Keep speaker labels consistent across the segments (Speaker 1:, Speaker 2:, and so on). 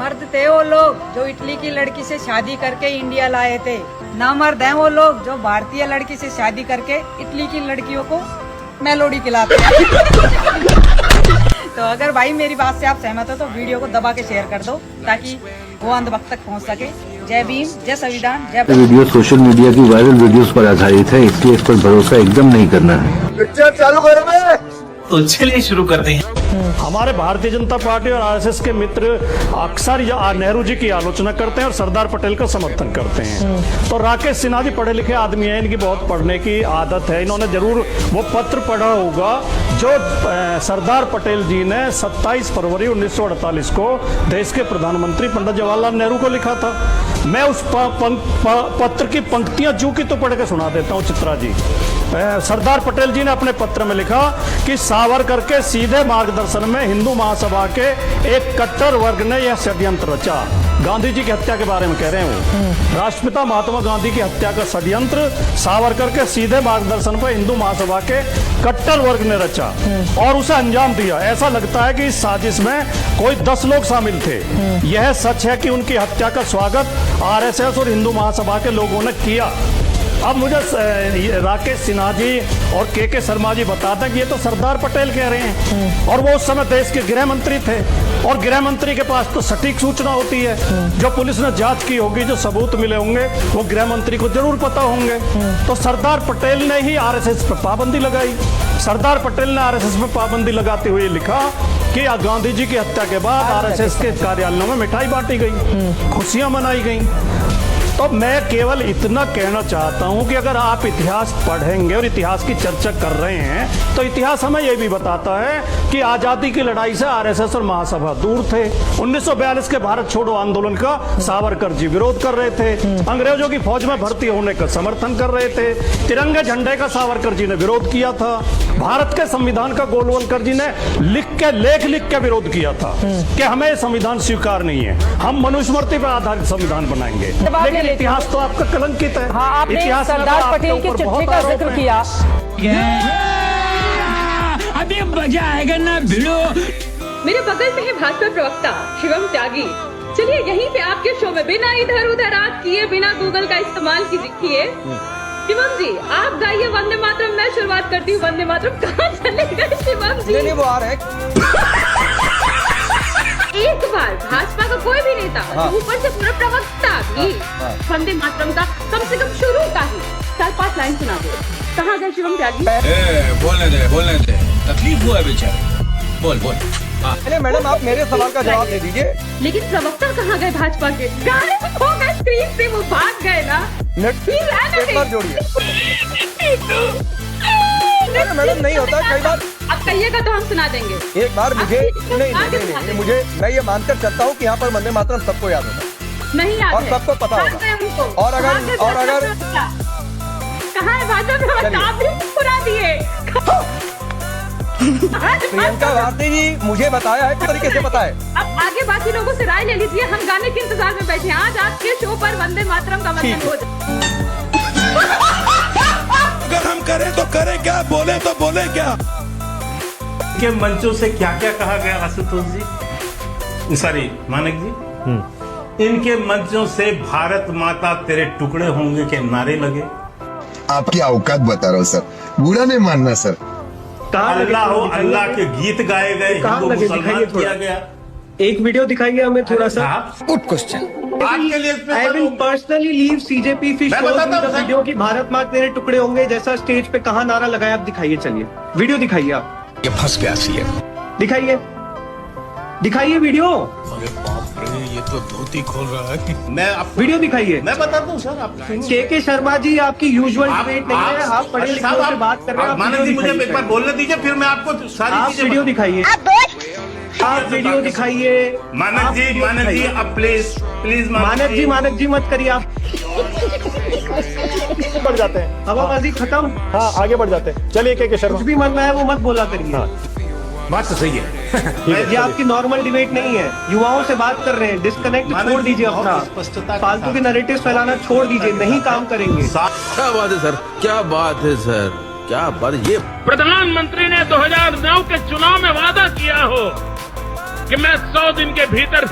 Speaker 1: मर्द थे वो लोग जो इटली की लड़की से शादी करके इंडिया लाए थे, ना मर्द हैं वो लोग जो भारतीय लड़की से शादी करके इटली की लड़कियों को मेलोडी खिलाते हैं। तो अगर भाई मेरी बात से आप सहमत हो तो वीडियो को दबा के शेयर कर दो ताकि वो अंधभक्त तक पहुंच सके। जय भीम, जय संविधान, जय।
Speaker 2: वीडियो सोशल मीडिया की वायरल वीडियोस पर आधारित है, इसलिए इस पर भरोसा एकदम नहीं करना है।
Speaker 3: पिक्चर चालू करो मैं।
Speaker 4: तो चलिए शुरू करते हैं।
Speaker 5: हमारे भारतीय जनता पार्टी और आरएसएस के मित्र अक्सर नेहरू जी की आलोचना करते हैं और सरदार पटेल का समर्थन करते हैं। तो राकेश सिन्हा जी पढ़े लिखे आदमी हैं, इनकी बहुत पढ़ने की आदत है। इन्होंने जरूर वो पत्र पढ़ा होगा जो सरदार पटेल जी ने 27 फरवरी 1948 को देश के प्रधानमंत्री पंडित जवाहरलाल नेहरू को लिखा था। मैं उस पत्र की पंक्तियां जू की तो पढ़ के सुना देता हूँ चित्रा जी। सरदार पटेल जी ने अपने पत्र में लिखा कि सावरकर के सीधे मार्गदर्शन में हिंदू महासभा के एक कट्टर वर्ग ने यह षड्यंत्र रचा। गांधी जी की हत्या के बारे में कह रहे हैं वो। राष्ट्रपिता महात्मा गांधी की हत्या का षड्यंत्र सावरकर के सीधे मार्गदर्शन पर हिंदू महासभा के कट्टर वर्ग ने रचा और उसे अंजाम दिया। ऐसा लगता है कि इस साजिश में कोई 10 लोग शामिल थे। यह सच है कि उनकी हत्या का स्वागत आरएसएस और हिंदू महासभा के लोगों ने किया। अब मुझे राकेश सिन्हा जी और के शर्मा जी बताते हैं कि ये तो सरदार पटेल कह रहे हैं और वो उस समय देश के गृह मंत्री थे और गृह मंत्री के पास तो सटीक सूचना होती है। जो पुलिस ने जांच की होगी, जो सबूत मिले होंगे वो गृह मंत्री को जरूर पता होंगे। तो सरदार पटेल ने ही आरएसएस पर पाबंदी लगाई। सरदार पटेल ने आरएसएस पर पाबंदी लगाते हुए लिखा कि गांधी जी की हत्या के बाद आरएसएस के कार्यालयों में मिठाई बांटी गई, खुशियां मनाई गई। तो मैं केवल इतना कहना चाहता हूं कि अगर आप इतिहास पढ़ेंगे और इतिहास की चर्चा कर रहे हैं तो इतिहास हमें यह भी बताता है कि आजादी की लड़ाई से आरएसएस और महासभा दूर थे। 1942 के भारत छोड़ो आंदोलन का सावरकर जी विरोध कर रहे थे, अंग्रेजों की फौज में भर्ती होने का समर्थन कर रहे थे, तिरंगे झंडे का सावरकर जी ने विरोध किया था, भारत के संविधान का गोलवलकर जी ने लेख लिख के विरोध किया था कि हमें संविधान स्वीकार नहीं है, हम मनुस्मृति पर आधारित संविधान बनाएंगे। लेकिन इतिहास तो आपका कलंकित है।
Speaker 6: हाँ, आपने सरदार पटेल की चिट्ठी का जिक्र किया।
Speaker 7: अभी मजा आएगा ना भिड़ो।
Speaker 8: मेरे बगल में है भाजपा प्रवक्ता शिवम त्यागी। चलिए यहीं पे आपके शो में बिना इधर उधर रात किए, बिना गूगल का इस्तेमाल कीजिए। शिवम जी आप गाइए वंदे मातरम, मैं शुरुआत करती हूँ वंदे मातरम। कहाँ चले गए शिवम जी?
Speaker 3: नहीं वो आ रहे हैं।
Speaker 8: एक बार भाजपा का कोई भी नेता, ऊपर से पूरा प्रवक्ता भी वंदे मातरम का कम से कम शुरू का ही 4-5 लाइन सुना दो। कहाँ गए शिवम त्यागी?
Speaker 4: बोलने दे, तकलीफ हुआ है बेचारे। बोल।
Speaker 3: अरे मैडम आप मेरे सवाल का जवाब दे दीजिए।
Speaker 8: लेकिन प्रवक्ता कहाँ गए भाजपा के? गायब हो गए स्क्रीन से, वो भाग गए ना।
Speaker 3: नेट पर जोड़िए। मैडम नहीं होता कई बार।
Speaker 8: आप कहिएगा तो हम सुना देंगे।
Speaker 3: एक बार मुझे नहीं, मुझे मैं ये मानकर चलता हूँ कि यहाँ पर वंदे मातरम सबको याद होगा।
Speaker 8: नहीं याद
Speaker 3: और सबको पता होगा। और अगर
Speaker 8: कहाँ है भाजपा? आप भी सुना दिए।
Speaker 3: प्रियंका भारती जी मुझे बताया है, किस तरीके से पता है।
Speaker 8: अब आगे बाकी लोगों से राय ले लीजिए, हम गाने के इंतजार में बैठे हैं। आज आपके शो पर वंदे मातरम का वंदन हो जाए।
Speaker 7: अगर हम करें तो करें क्या, बोले तो बोले क्या?
Speaker 9: के मंचों से क्या क्या कहा गया आशुतोष जी, सॉरी मानक जी, इनके मंचों से भारत माता तेरे टुकड़े होंगे के नारे लगे।
Speaker 10: आपकी औकात बता रहा हूँ सर, बुरा नहीं मानना सर।
Speaker 9: अल्लाह हो अल्लाह के गीत गाए गए, हिंदू मुसलमान किया गया।
Speaker 6: एक वीडियो दिखाइए हमें थोड़ा सा।
Speaker 10: Good question.
Speaker 9: आपके लिए
Speaker 6: I will personally leave CJP if he shows me the video कि भारत माँ तेरे टुकड़े होंगे जैसा स्टेज पे कहाँ नारा लगाया। आप दिखाइए, चलिए वीडियो दिखाइए। आप
Speaker 10: ये फंस गया सी है।
Speaker 6: दिखाइए वीडियो।
Speaker 7: अरे बाप रे, ये तो धोती खोल रहा है।
Speaker 9: मैं आपको
Speaker 6: वीडियो दिखाइए।
Speaker 9: मैं बताता हूँ सर, आप
Speaker 6: के शर्मा जी आपकी यूजुअल डिबेट नहीं है, आप पढ़े लिखे से बात कर रहे हैं।
Speaker 9: मानक जी मुझे एक बार बोलने दीजिए, फिर मैं आपको सारी चीजें
Speaker 6: वीडियो दिखाइए। आप वीडियो दिखाइए।
Speaker 9: मानक जी अब प्लीज
Speaker 6: मानक जी मत करिए। आप बढ़ जाते हैं, हवाबाजी खत्म। हाँ आगे बढ़ जाते हैं। चलिए के शर्मा, कुछ भी मन रहा है वो मत बोला करिए।
Speaker 9: बात तो सही है।
Speaker 6: ये आपकी नॉर्मल डिबेट नहीं है, युवाओं से बात कर रहे हैं। डिस्कनेक्ट छोड़ दीजिए अपना, फालतू के नैरेटिव फैलाना छोड़ दीजिए, नहीं काम करेंगे।
Speaker 2: क्या बात है सर, क्या बात है सर, क्या बात। ये
Speaker 7: प्रधानमंत्री ने 2009 के चुनाव में वादा किया हो कि मैं 100 दिन के भीतर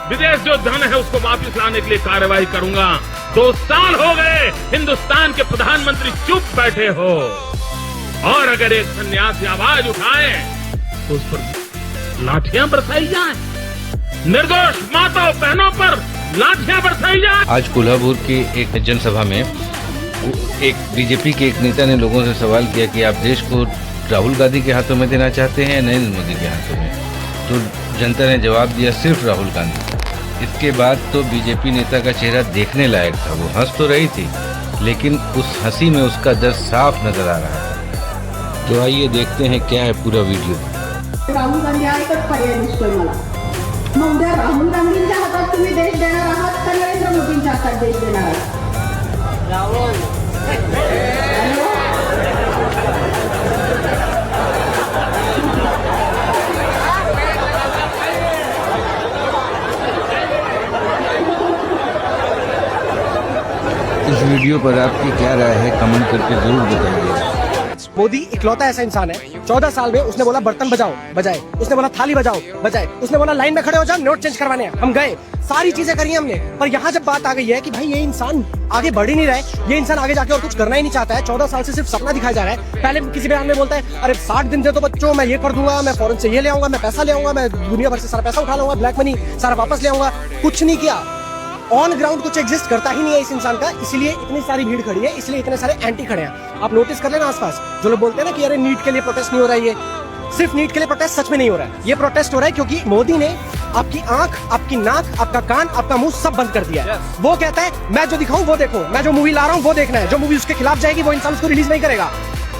Speaker 7: विदेश जो धन है उसको वापस लाने के लिए कार्रवाई करूंगा। 2 साल हो गए हिंदुस्तान के प्रधानमंत्री चुप बैठे हो, और अगर एक सन्यासी आवाज उठाए तो उस पर लाठियां बरसाई जाए, निर्दोष माताओं बहनों पर लाठियां बरसाई जाए।
Speaker 4: आज कोल्हापुर की एक जनसभा में एक बीजेपी के एक नेता ने लोगों से सवाल किया कि आप देश को राहुल गांधी के हाथों में देना चाहते हैं या नरेंद्र मोदी के हाथों में, तो जनता ने जवाब दिया सिर्फ राहुल गांधी। इसके बाद तो बीजेपी नेता का चेहरा देखने लायक था। वो हंस तो रही थी, लेकिन उस हंसी में उसका दर्द साफ नजर आ रहा था। तो आइए देखते हैं क्या है पूरा वीडियो।
Speaker 11: राहुल गांधी हा एकच पर्याय दिसतोय मला। मग उद्या राहुल गांधींच्या हातात तुम्ही देश देणार आहात का नरेंद्र मोदींच्या हातात देश देणार आहात?
Speaker 4: इस वीडियो पर आपकी क्या राय है, कमेंट करके जरूर बताइए।
Speaker 6: मोदी इकलौता ऐसा इंसान है, 14 साल में उसने बोला बर्तन बजाओ, बजाए। उसने बोला थाली बजाओ, बजाए। उसने बोला लाइन में खड़े हो जाओ, नोट चेंज करवाने हैं, हम गए। सारी चीजें करी हमने। पर यहाँ जब बात आ गई है कि भाई ये इंसान आगे बढ़ ही नहीं रहा है, ये इंसान आगे जाके और कुछ करना ही नहीं चाहता है, 14 साल से सिर्फ सपना दिखाया जा रहा है। पहले किसी बयान में बोलता है अरे 60 दिन दे तो बच्चों, मैं ये कर दूंगा, मैं फॉरेन से ये ले आऊंगा, मैं पैसा ले आऊंगा, मैं दुनिया भर से सारा पैसा उठा लूंगा, ब्लैक मनी सारा वापस ले आऊंगा। कुछ नहीं किया। ऑन ग्राउंड कुछ एग्जिस्ट करता ही नहीं है इस इंसान का, इसलिए इतनी सारी भीड़ खड़ी है, इसलिए इतने सारे एंटी खड़े हैं। आप नोटिस कर लेना आसपास जो लोग बोलते हैं ना कि अरे नीट के लिए प्रोटेस्ट नहीं हो रहा है, ये सिर्फ नीट के लिए प्रोटेस्ट सच में नहीं हो रहा है। ये प्रोटेस्ट हो रहा है क्योंकि मोदी ने आपकी आंख, आपकी नाक, आपका कान, आपका मुंह सब बंद कर दिया है। वो कहता है मैं जो दिखाऊं वो देखो, मैं जो मूवी ला रहा हूं वो देखना है, जो मूवी उसके खिलाफ जाएगी वो इंसान उसको रिलीज नहीं करेगा।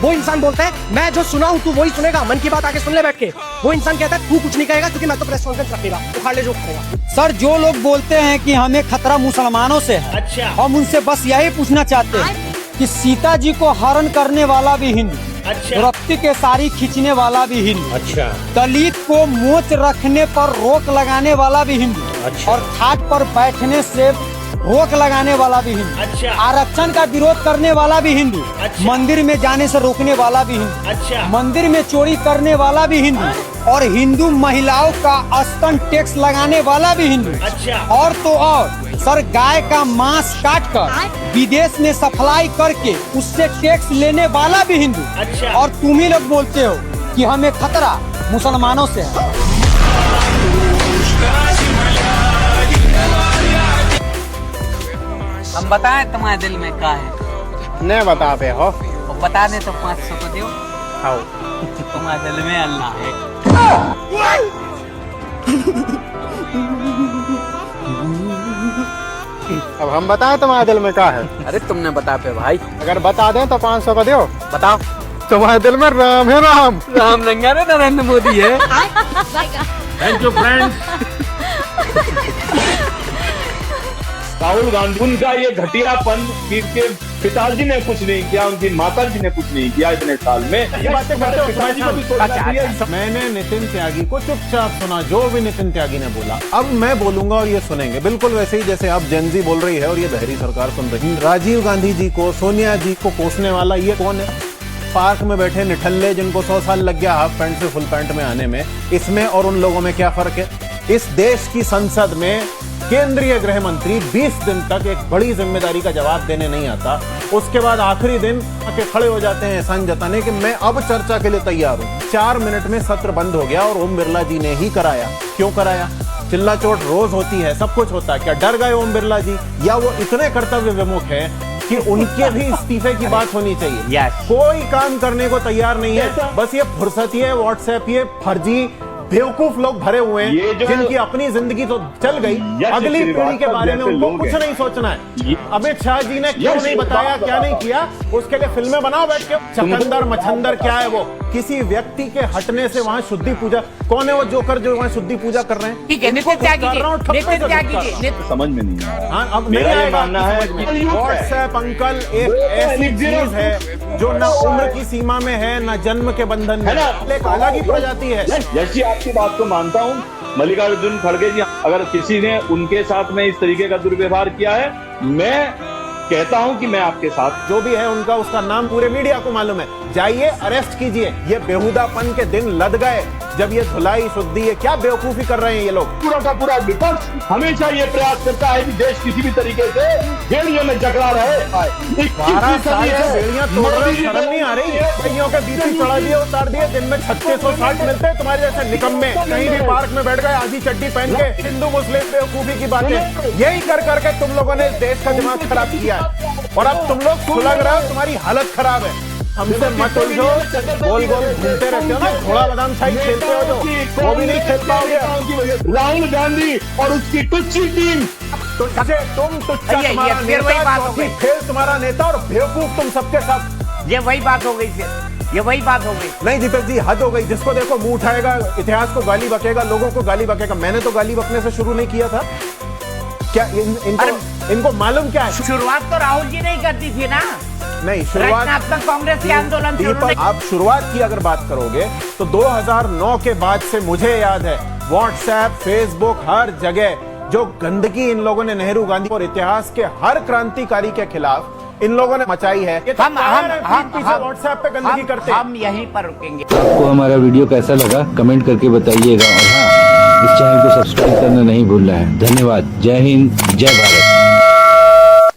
Speaker 6: वो इंसान बोलता है मैं जो सुना हूं तू वही सुनेगा, मन की बात आके सुन ले बैठ के। वो इंसान कहता है तू कुछ नहीं कहेगा क्योंकि मैं तो प्रेस कॉन्फ्रेंस रखेगा, उखाड़ ले जो करेगा।
Speaker 1: सर जो लोग बोलते हैं कि हमें खतरा मुसलमानों से है,
Speaker 6: अच्छा,
Speaker 1: हम उनसे बस यही पूछना चाहते हैं कि सीता जी को हरण करने वाला भी हिंदू,
Speaker 6: अच्छा,
Speaker 1: रक्ति के साड़ी खींचने वाला भी हिंदू,
Speaker 6: अच्छा,
Speaker 1: दलित को मोच रखने पर रोक लगाने वाला भी हिंदू,
Speaker 6: अच्छा,
Speaker 1: और खाट पर बैठने से रोक लगाने वाला भी हिंदू,
Speaker 6: अच्छा,
Speaker 1: आरक्षण का विरोध करने वाला भी हिंदू,
Speaker 6: अच्छा,
Speaker 1: मंदिर में जाने से रोकने वाला भी हिंदू,
Speaker 6: अच्छा,
Speaker 1: मंदिर में चोरी करने वाला भी हिंदू, और हिंदू महिलाओं का स्तन टैक्स लगाने वाला भी हिंदू,
Speaker 6: अच्छा,
Speaker 1: और तो और सर गाय का मांस काट कर विदेश में सप्लाई करके उससे टैक्स लेने वाला भी हिंदू,
Speaker 6: अच्छा,
Speaker 1: और तुम ही लोग बोलते हो कि हमें खतरा मुसलमानों से है। हम बताएं तुम्हारे दिल में क्या है?
Speaker 6: नहीं बताते हो,
Speaker 1: वो बता दे तो 500 को दो।
Speaker 6: आओ
Speaker 1: तुम्हारे दिल में अल्लाह है।
Speaker 6: अब हम बताएं तुम्हारे दिल में क्या है?
Speaker 1: अरे तुमने बता पे भाई,
Speaker 6: अगर बता दें तो 500 का दो।
Speaker 1: बताओ।
Speaker 6: तुम्हारे दिल में राम है, राम
Speaker 1: राम नंगा रे नरेंद्र मोदी है।
Speaker 7: Thank you friends.
Speaker 9: Rahul Gandhi उनका ये घटियापन कि उनके पिताजी ने कुछ नहीं किया, उनकी माताजी ने कुछ नहीं किया इतने साल में, ये बातें करते पिताजी को भी
Speaker 6: अच्छा, मैंने नितिन त्यागी को चुपचाप सुना, जो भी नितिन त्यागी ने बोला। अब मैं बोलूंगा और ये सुनेंगे, बिल्कुल वैसे ही जैसे अब जेनजी बोल रही है और ये बहरी सरकार सुन रही है। राजीव गांधी जी को, सोनिया जी को कोसने वाला ये कौन है? पार्क में बैठे निठल्ले जिनको 100 साल लग गया हाफ पैंट से फुल पैंट में आने में। इसमें और उन लोगों में क्या फर्क है? इस देश की संसद में केंद्रीय गृह मंत्री 20 दिन तक एक बड़ी जिम्मेदारी का जवाब देने नहीं आता, उसके बाद आखिरी दिन आके खड़े हो जाते हैं एहसान जताने कि मैं अब चर्चा के लिए तैयार हूं। 4 मिनट में सत्र बंद हो गया और ओम बिरला जी ने ही कराया। क्यों कराया? चिल्ला चोट रोज होती है, सब कुछ होता है। क्या डर गए ओम बिरला जी, या वो इतने कर्तव्य विमुख है कि उनके भी इस्तीफे की बात होनी चाहिए? कोई काम करने को तैयार नहीं है, बस ये फुर्सती है, व्हाट्सएप, ये फर्जी बेवकूफ लोग भरे हुए हैं जिनकी अपनी जिंदगी तो चल गई, अगली पीढ़ी के बारे में उनको कुछ नहीं सोचना है। अमित शाह जी ने क्यों नहीं बताया, क्या नहीं किया, उसके लिए फिल्में बनाओ बैठ के। चकंदर मछंदर क्या है वो? किसी व्यक्ति के हटने से वहाँ शुद्धि पूजा, कौन है वो जोकर जो वहाँ शुद्धि पूजा कर रहे हैं?
Speaker 1: ठीक है, नितिन त्यागी जी,
Speaker 9: समझ में नहीं आ रहा।
Speaker 6: अब मेरा ये मानना है कि व्हाट्सएप अंकल एक ऐसी चीज है जो ना उम्र की सीमा में है, ना जन्म के बंधन में, एक अलग ही प्रजाति है।
Speaker 9: जैसी आपकी बात को मानता हूँ, मल्लिकार्जुन खड़गे जी, अगर किसी ने उनके साथ में इस तरीके का दुर्व्यवहार किया है, मैं कहता हूं कि मैं आपके साथ।
Speaker 6: जो भी है उनका, उसका नाम पूरे मीडिया को मालूम है, जाइए अरेस्ट कीजिए। ये बेहुदापन के दिन लद गए, जब ये धुलाई शुद्धि है, क्या बेवकूफी कर रहे हैं ये लोग।
Speaker 7: पूरा का पूरा विपक्ष हमेशा ये प्रयास करता है कि देश किसी भी तरीके से बेड़ियों में जकड़ा रहे।
Speaker 6: 12 साल से बेड़ियां तोड़ रहे, शर्म नहीं आ रही है। कईयों के बीपी चढ़ा दिए, उतार दिए, दिन में 3660 मिलते हैं तुम्हारे जैसे निकम्मे। कहीं भी पार्क में बैठ गए आधी चड्डी पहन के, हिंदू मुस्लिम बेवकूफी की बातें, यही कर करके तुम लोगों ने देश का दिमाग खराब किया है। और अब तुम लोग सुलग रहे हो, तुम्हारी हालत खराब है। हमसे मत उलझो, गोल गोल घूमते रहते हो ना, घोड़ा बादाम शाही खेलते हो जो, वो भी नहीं खेल पाओगे।
Speaker 7: राहुल गांधी और उसकी टुच्ची टीम,
Speaker 6: तुम टुच्चा तुम्हारा नेता, चौथी फेल तुम्हारा नेता और बेवकूफ तुम सबके सब।
Speaker 12: ये वही बात हो गई फिर, ये वही बात हो गई।
Speaker 6: नहीं दीपक जी, हद हो गई। जिसको देखो मुंह उठाएगा, इतिहास को गाली बकेगा, लोगों को गाली बकेगा। मैंने तो गाली बकने से शुरू नहीं किया था। क्या इनको मालूम क्या है?
Speaker 12: शुरुआत तो राहुल जी नहीं करती थी ना।
Speaker 6: नहीं, शुरुआत
Speaker 12: कांग्रेस के आंदोलन से
Speaker 6: आप शुरुआत की अगर बात करोगे तो 2009 के बाद से मुझे याद है व्हाट्सएप, फेसबुक, हर जगह जो गंदगी इन लोगों ने नेहरू गांधी और इतिहास के हर क्रांतिकारी के खिलाफ इन लोगों ने मचाई है।
Speaker 12: हम
Speaker 6: व्हाट्सएप पे गंदगी करते हैं।
Speaker 12: हम यहीं पर रुकेंगे।
Speaker 2: आपको हमारा वीडियो कैसा लगा कमेंट करके बताइएगा, और हाँ, इस चैनल को सब्सक्राइब करना नहीं भूलना है। धन्यवाद। जय हिंद, जय भारत।